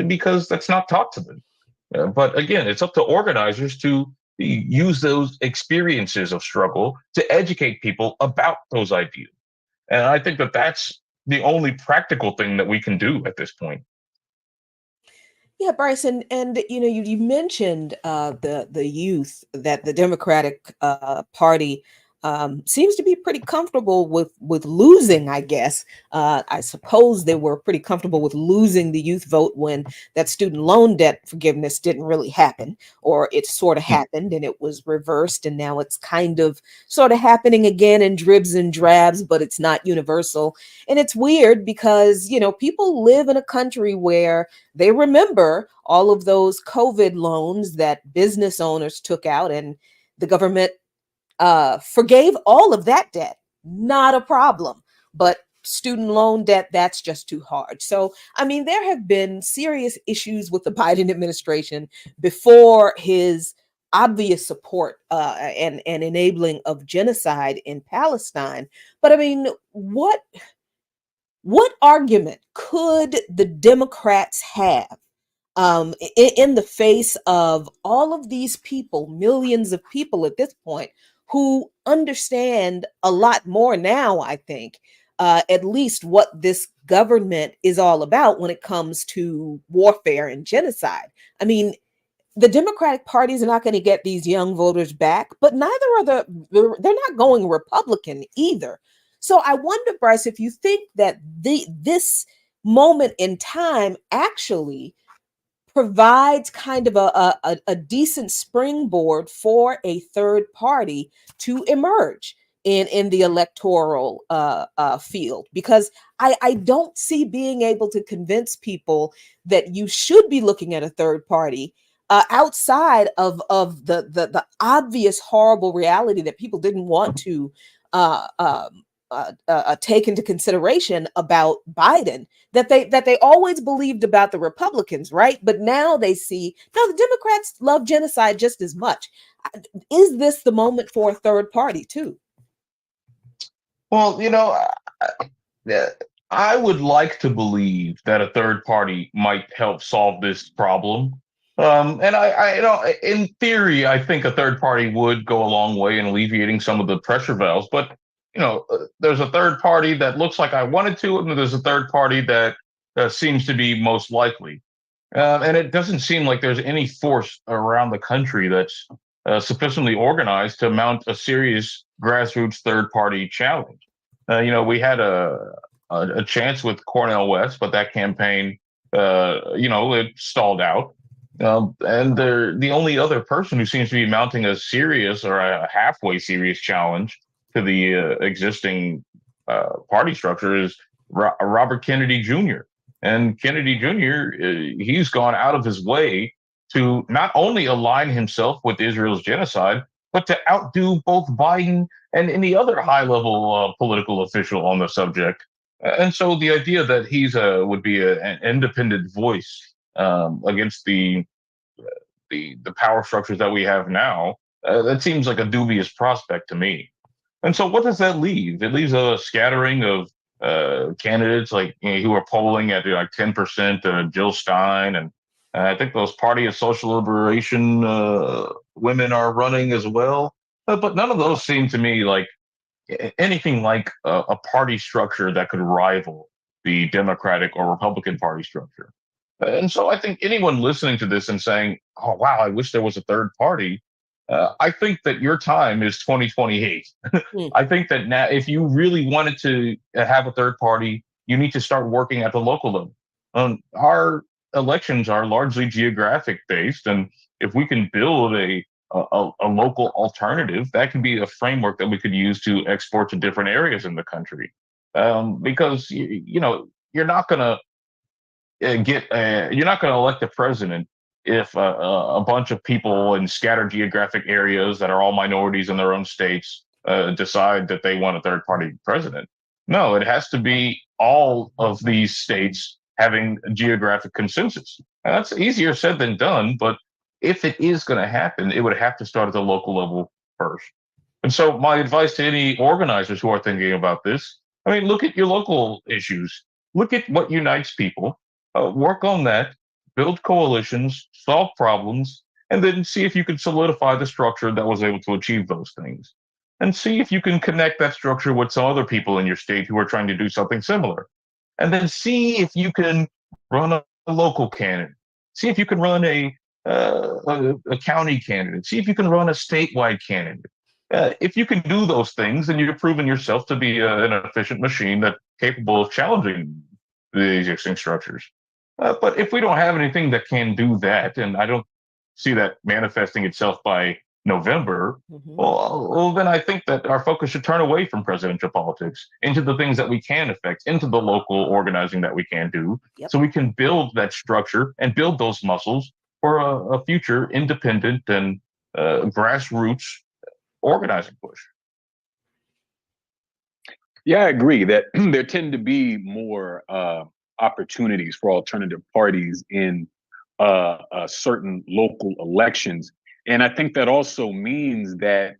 because that's not taught to them. But again, it's up to organizers to use those experiences of struggle to educate people about those ideas. And I think that that's the only practical thing that we can do at this point. Yeah, Bryce, and you mentioned the youth, that the Democratic Party seems to be pretty comfortable with losing. I guess I suppose they were pretty comfortable with losing the youth vote when that student loan debt forgiveness didn't really happen, or it sort of happened and it was reversed, and now it's kind of sort of happening again in dribs and drabs, but it's not universal. And it's weird because people live in a country where they remember all of those COVID loans that business owners took out, and the government forgave all of that debt. Not a problem. But student loan debt, that's just too hard. So, I mean, there have been serious issues with the Biden administration before his obvious support and enabling of genocide in Palestine. But I mean, what argument could the Democrats have in the face of all of these people, millions of people at this point, who understand a lot more now, I think, at least what this government is all about when it comes to warfare and genocide? I mean, the Democratic Party is not going to get these young voters back, but neither are they're not going Republican either. So I wonder, Bryce, if you think that this moment in time actually provides kind of a decent springboard for a third party to emerge in the electoral field, because I don't see being able to convince people that you should be looking at a third party outside of the obvious horrible reality that people didn't want to uh, um, take into consideration about Biden, that they always believed about the Republicans, right? But now they see, no, the Democrats love genocide just as much. Is this the moment for a third party too? Well, yeah, I would like to believe that a third party might help solve this problem. And in theory, I think a third party would go a long way in alleviating some of the pressure valves. But there's a third party that looks like I wanted to, and there's a third party that seems to be most likely. And it doesn't seem like there's any force around the country that's sufficiently organized to mount a serious grassroots third party challenge. We had a chance with Cornel West, but that campaign, it stalled out. And the only other person who seems to be mounting a serious or a halfway serious challenge to the existing party structure is Robert Kennedy Jr. And Kennedy Jr., he's gone out of his way to not only align himself with Israel's genocide, but to outdo both Biden and any other high-level political official on the subject. And so the idea that he's would be an independent voice against the power structures that we have now, that seems like a dubious prospect to me. And so what does that leave? It leaves a scattering of candidates like who are polling at like 10%, Jill Stein, and I think those Party of Social Liberation women are running as well. But none of those seem to me like anything like a party structure that could rival the Democratic or Republican Party structure. And so I think anyone listening to this and saying, "Oh wow, I wish there was a third party," I think that your time is 2028. I think that now, if you really wanted to have a third party, you need to start working at the local level. Our elections are largely geographic based, and if we can build a local alternative, that can be a framework that we could use to export to different areas in the country. Because you're not going to you're not going to elect a president if a bunch of people in scattered geographic areas that are all minorities in their own states decide that they want a third party president. No, it has to be all of these states having a geographic consensus. And that's easier said than done, but if it is going to happen, it would have to start at the local level first. And so my advice to any organizers who are thinking about this, I mean, look at your local issues. Look at what unites people. Work on that, build coalitions, solve problems, and then see if you can solidify the structure that was able to achieve those things. And see if you can connect that structure with some other people in your state who are trying to do something similar. And then see if you can run a local candidate. See if you can run a county candidate. See if you can run a statewide candidate. If you can do those things, then you're proving yourself to be an efficient machine that's capable of challenging the existing structures. But if we don't have anything that can do that, and I don't see that manifesting itself by November, well, then I think that our focus should turn away from presidential politics into the things that we can affect, into the local organizing that we can do, so we can build that structure and build those muscles for a future independent and grassroots organizing push. Yeah, I agree that there tend to be more opportunities for alternative parties in certain local elections. And I think that also means that,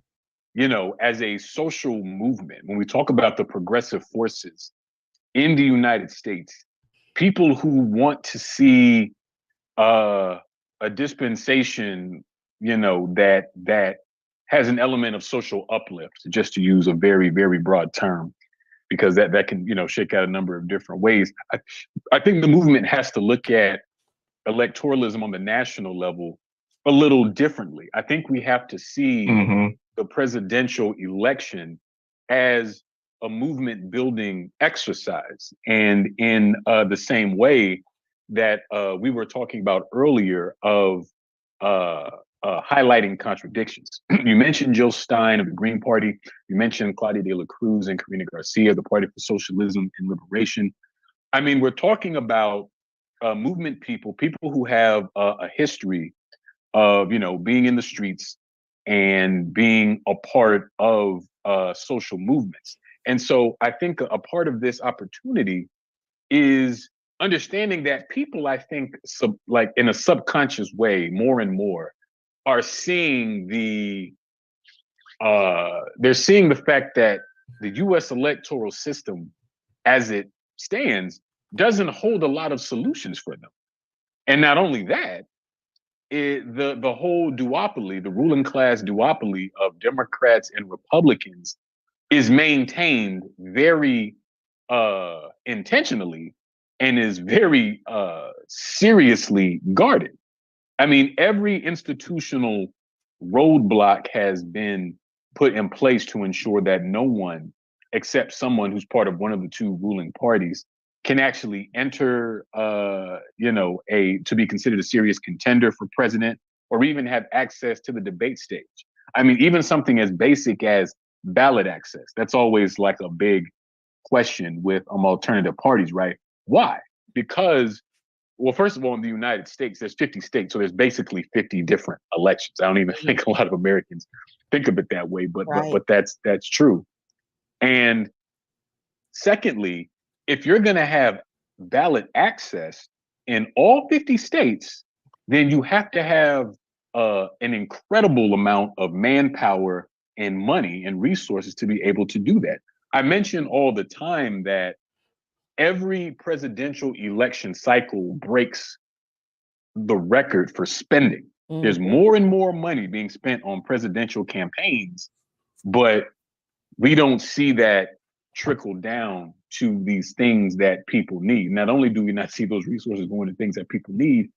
as a social movement, when we talk about the progressive forces in the United States, people who want to see a dispensation, that has an element of social uplift, just to use a very, very broad term, because that can, shake out a number of different ways. I think the movement has to look at electoralism on the national level a little differently. I think we have to see the presidential election as a movement building exercise. And in the same way that we were talking about earlier of highlighting contradictions. You mentioned Jill Stein of the Green Party. You mentioned Claudia de la Cruz and Karina Garcia, the Party for Socialism and Liberation. I mean, we're talking about movement people, people who have a history of, being in the streets and being a part of social movements. And so I think a part of this opportunity is understanding that people, I think, like in a subconscious way, more and more are seeing they're seeing the fact that the U.S. electoral system, as it stands, doesn't hold a lot of solutions for them. And not only that, the whole duopoly, the ruling class duopoly of Democrats and Republicans, is maintained very intentionally and is very seriously guarded. I mean, every institutional roadblock has been put in place to ensure that no one, except someone who's part of one of the two ruling parties, can actually enter, to be considered a serious contender for president, or even have access to the debate stage. I mean, even something as basic as ballot access. That's always like a big question with alternative parties, right? Why? Because, well, first of all, in the United States, there's 50 states, so there's basically 50 different elections. I don't even think a lot of Americans think of it that way, but that's true. And secondly, if you're going to have ballot access in all 50 states, then you have to have an incredible amount of manpower and money and resources to be able to do that. I mention all the time that every presidential election cycle breaks the record for spending. Mm-hmm. There's more and more money being spent on presidential campaigns, but we don't see that trickle down to these things that people need. Not only do we not see those resources going to things that people need,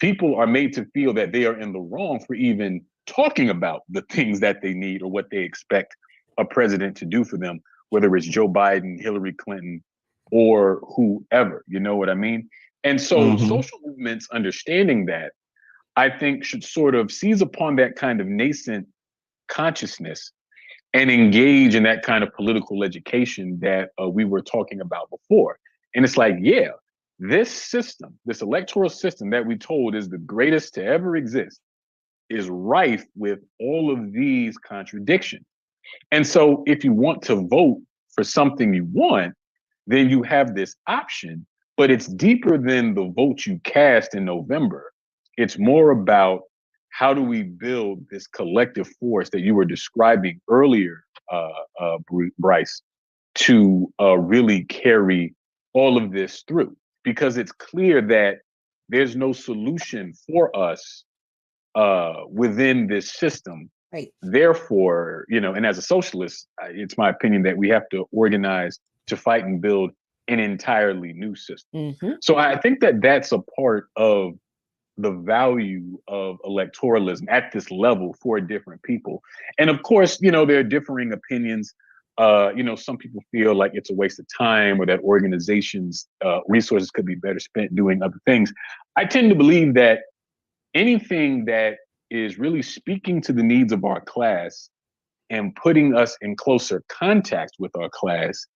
people are made to feel that they are in the wrong for even talking about the things that they need or what they expect a president to do for them, whether it's Joe Biden, Hillary Clinton, or whoever, you know what I mean? And so social movements understanding that, I think, should sort of seize upon that kind of nascent consciousness and engage in that kind of political education that we were talking about before. And it's like, yeah, this system, this electoral system that we told is the greatest to ever exist, is rife with all of these contradictions. And so if you want to vote for something you want, then you have this option, but it's deeper than the vote you cast in November. It's more about how do we build this collective force that you were describing earlier, Bryce, to really carry all of this through? Because it's clear that there's no solution for us within this system. Right. Therefore, and as a socialist, it's my opinion that we have to organize to fight and build an entirely new system. Mm-hmm. So I think that that's a part of the value of electoralism at this level for different people. And of course, there are differing opinions. Some people feel like it's a waste of time or that organizations' resources could be better spent doing other things. I tend to believe that anything that is really speaking to the needs of our class and putting us in closer contact with our class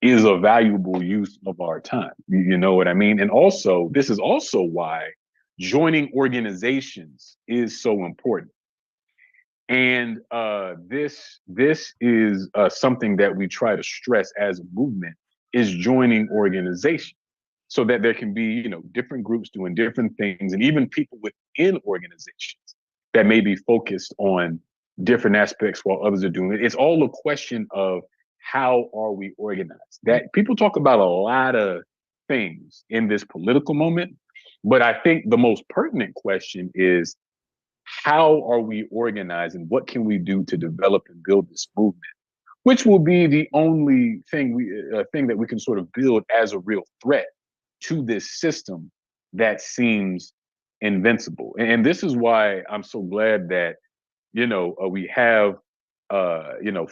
is a valuable use of our time. You know what I mean? And also, this is also why joining organizations is so important. And this is something that we try to stress as a movement, is joining organizations, so that there can be, different groups doing different things, and even people within organizations that may be focused on different aspects while others are doing it. It's all a question of how are we organized? That people talk about a lot of things in this political moment, but I think the most pertinent question is, how are we organized and what can we do to develop and build this movement, which will be the only thing that we can sort of build as a real threat to this system that seems invincible. And this is why I'm so glad that, we have,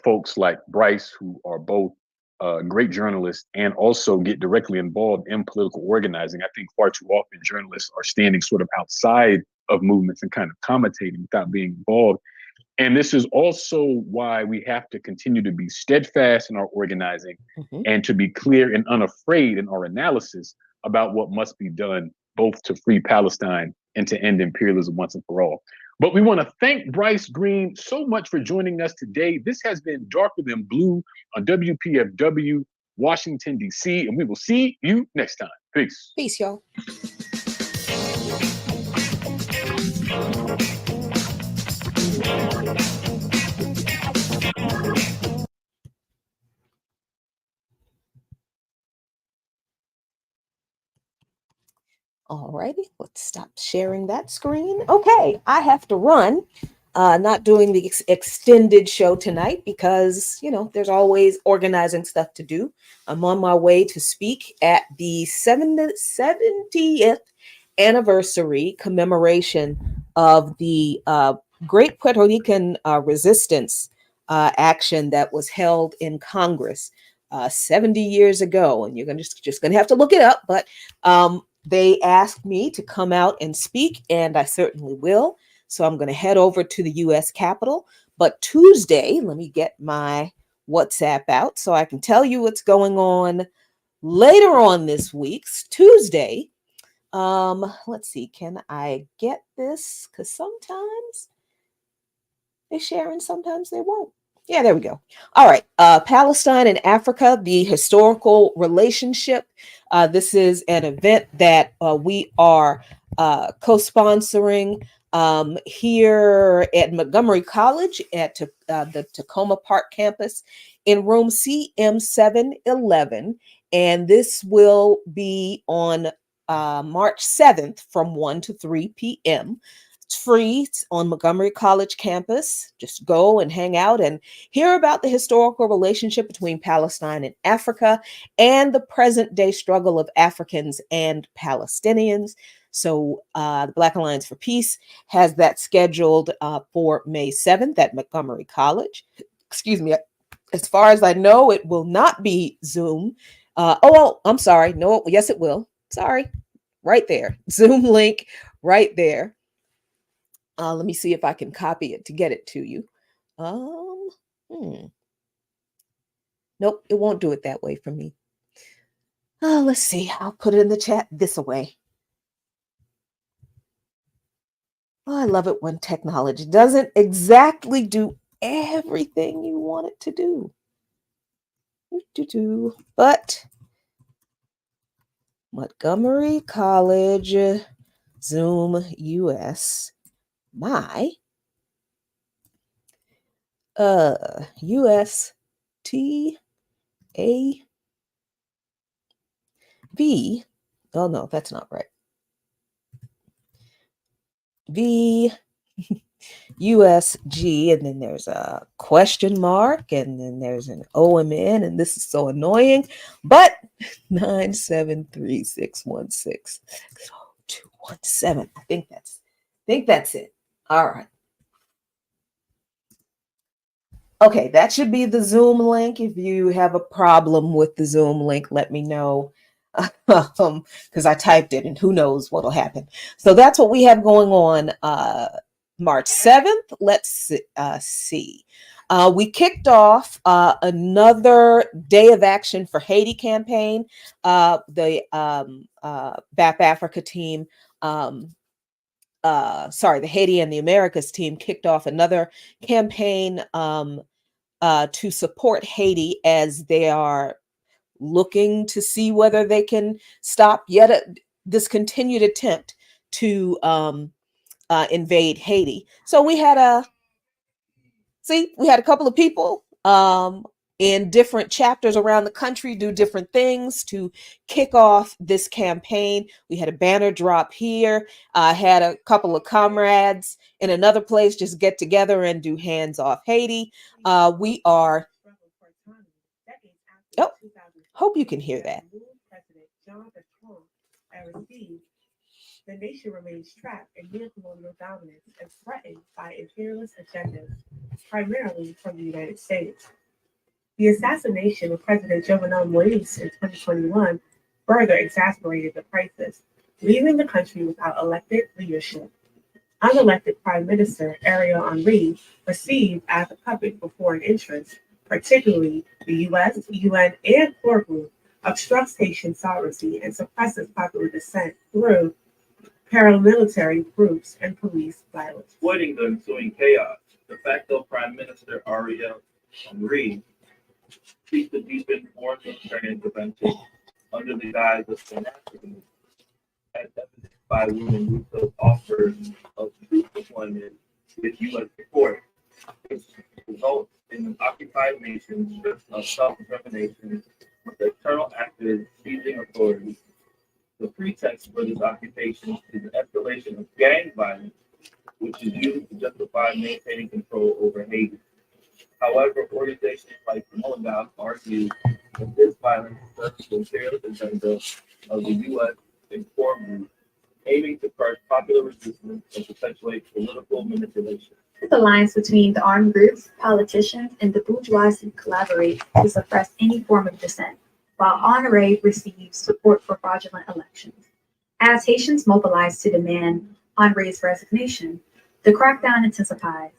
folks like Bryce, who are both great journalist, and also get directly involved in political organizing. I think far too often journalists are standing sort of outside of movements and kind of commentating without being involved. And this is also why we have to continue to be steadfast in our organizing and to be clear and unafraid in our analysis about what must be done, both to free Palestine and to end imperialism once and for all. But we want to thank Bryce Green so much for joining us today. This has been Darker Than Blue on WPFW, Washington, D.C., and we will see you next time. Peace. Peace, y'all. All righty, let's stop sharing that screen. Okay, I have to run. Not doing the extended show tonight because, you know, there's always organizing stuff to do. I'm on my way to speak at the 70th anniversary commemoration of the Great Puerto Rican resistance action that was held in Congress 70 years ago. And you're just going to have to look it up, but they asked me to come out and speak, and I certainly will. So I'm going to head over to the U.S. Capitol. But Tuesday, let me get my WhatsApp out so I can tell you what's going on later on this week's Tuesday. Let's see, can I get this? Because sometimes they share and sometimes they won't. Yeah, there we go. All right. Palestine and Africa, the historical relationship. This is an event that we are co-sponsoring here at Montgomery College at the Tacoma Park campus in room CM711. And this will be on March 7th from 1 to 3 p.m. It's free. It's on Montgomery College campus. Just go and hang out and hear about the historical relationship between Palestine and Africa and the present day struggle of Africans and Palestinians. So the Black Alliance for Peace has that scheduled for May 7th at Montgomery College. Excuse me. As far as I know, it will not be Zoom. I'm sorry. No, yes, it will. Sorry. Right there. Zoom link right there. Let me see if I can copy it to get it to you. Nope, it won't do it that way for me. Let's see. I'll put it in the chat this way. Oh, I love it when technology doesn't exactly do everything you want it to do. But Montgomery College, Zoom US, my USTAV. Oh no, that's not right. VUSG, and then there's a question mark, and then there's an OMN, and this is so annoying, but 973-616-217. I think that's it. All right. Okay, that should be the Zoom link. If you have a problem with the Zoom link, let me know. Because I typed it and who knows what'll happen. So that's what we have going on March 7th. Let's see. We kicked off another Day of Action for Haiti campaign. The BAP Africa team, the Haiti and the Americas team kicked off another campaign to support Haiti as they are looking to see whether they can stop this continued attempt to invade Haiti. So we had a couple of people in different chapters around the country do different things to kick off this campaign. We had a banner drop here. Had a couple of comrades in another place just get together and do Hands Off Haiti. We are. Oh, hope you can hear that. The nation remains trapped in neocolonial dominance and threatened by imperialist agendas, primarily from the United States. The assassination of President Jovenel Moise in 2021 further exacerbated the crisis, leaving the country without elected leadership. Unelected Prime Minister Ariel Henry, perceived as a puppet for foreign interests, particularly the US, UN, and core group, obstructs Haitian sovereignty and suppresses popular dissent through paramilitary groups and police violence. Avoiding the ensuing chaos, de facto Prime Minister Ariel Henry seeks to deepen foreign military intervention under the guise of pan-Africanism, as evidenced by William Russo's offer of troop deployment with U.S. support, which results in an occupied nation stripped of self-determination with external actors seizing authority. The pretext for this occupation is the escalation of gang violence, which is used to justify maintaining control over Haiti. However, organizations like Molotov argue that this violence serves the imperialist agenda of the U.S. and core group, aiming to crush popular resistance and perpetuate political manipulation. This alliance between the armed groups, politicians, and the bourgeoisie collaborate to suppress any form of dissent, while Honoré receives support for fraudulent elections. As Haitians mobilize to demand Honoré's resignation, the crackdown intensifies,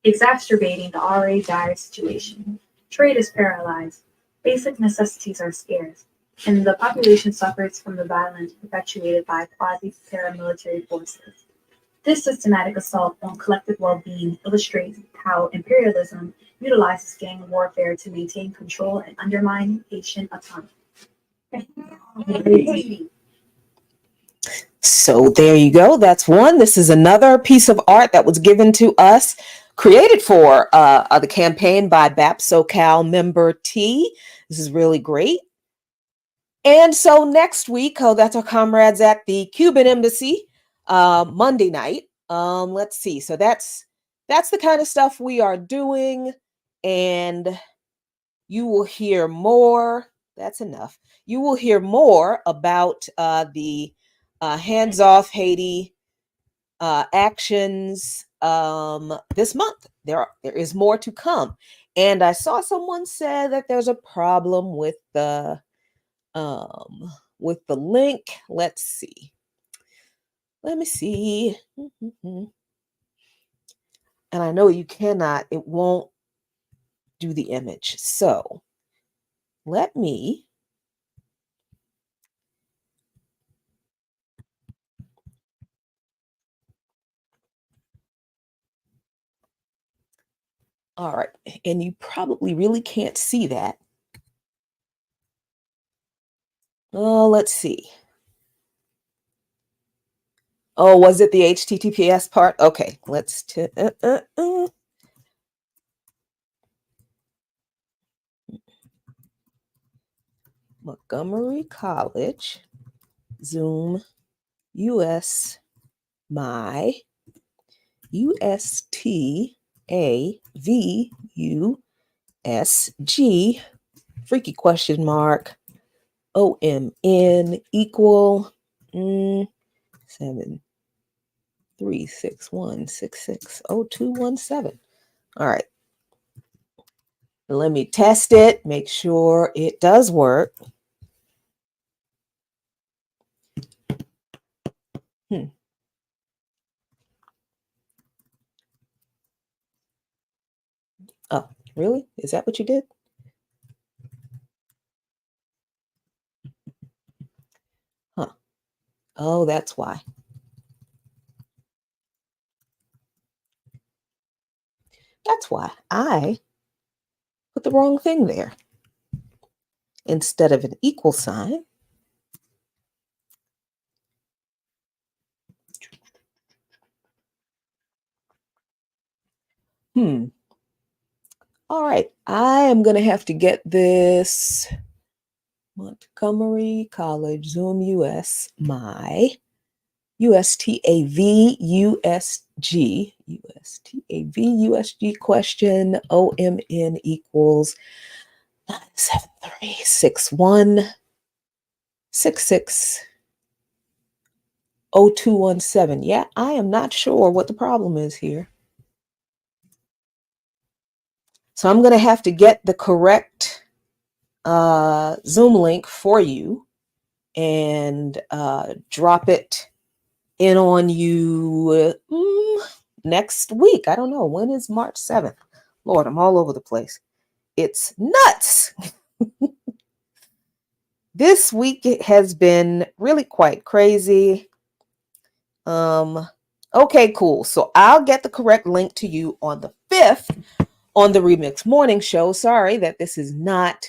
exacerbating the already dire situation. Trade is paralyzed, basic necessities are scarce, and the population suffers from the violence perpetuated by quasi-paramilitary forces. This systematic assault on collective well-being illustrates how imperialism utilizes gang warfare to maintain control and undermine Haitian autonomy. So there you go. That's one. This is another piece of art that was given to us, created for the campaign by BAP SoCal member T. This is really great. And so next week, that's our comrades at the Cuban Embassy, Monday night. Let's see. So that's the kind of stuff we are doing, and you will hear more. That's enough. You will hear more about the Hands Off Haiti actions this month. There is more to come. And I saw someone say that there's a problem with the link. Let's see. Let me see. And I know you cannot, it won't do the image. So let me all right. And you probably really can't see that. Oh, let's see. Oh, was it the HTTPS part? Okay, let's Montgomery College, Zoom, US, my, USTAVUSG, freaky question mark, OMN equal 73616600217. All right. Let me test it, make sure it does work. Oh, really? Is that what you did? Huh. Oh, that's why. That's why I put the wrong thing there. Instead of an equal sign, all right, I am going to have to get this Montgomery College, Zoom US, my USTAVUSG question, OMN equals 97361660217. Yeah, I am not sure what the problem is here. So I'm going to have to get the correct Zoom link for you and drop it in on you next week. I don't know. When is March 7th? Lord, I'm all over the place. It's nuts. This week it has been really quite crazy. Okay, cool. So I'll get the correct link to you on the 5th on the Remix Morning Show. Sorry that this is not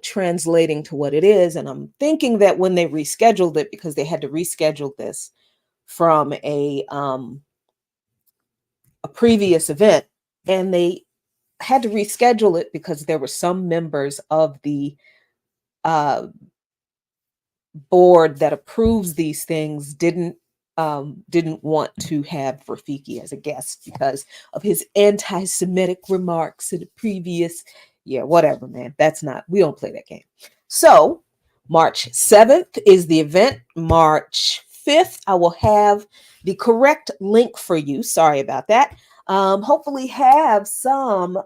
translating to what it is. And I'm thinking that when they rescheduled it, because they had to reschedule this from a previous event, and they had to reschedule it because there were some members of the board that approves these things didn't want to have Rafiki as a guest because of his anti-Semitic remarks in the previous, whatever, man. We don't play that game. So March 7th is the event. March 5th, I will have the correct link for you. Sorry about that. Hopefully have some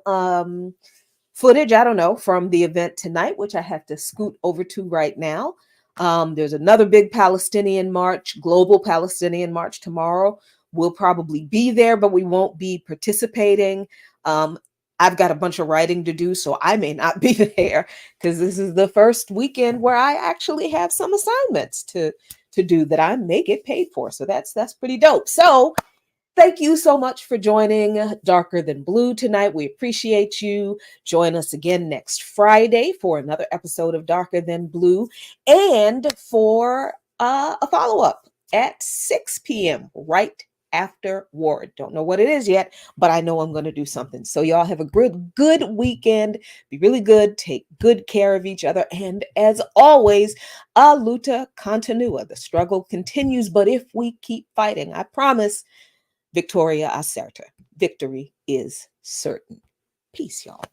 footage, I don't know, from the event tonight, which I have to scoot over to right now. There's another big Palestinian march, global Palestinian march tomorrow. We'll probably be there, but we won't be participating. I've got a bunch of writing to do, so I may not be there because this is the first weekend where I actually have some assignments to do that I may get paid for. So that's pretty dope. So thank you so much for joining Darker Than Blue tonight. We appreciate you. Join us again next Friday for another episode of Darker Than Blue and for a follow-up at 6 p.m. right after Ward. Don't know what it is yet, but I know I'm going to do something. So y'all have a good weekend. Be really good. Take good care of each other. And as always, a luta continua. The struggle continues, but if we keep fighting, I promise, Victoria Acerta. Victory is certain. Peace, y'all.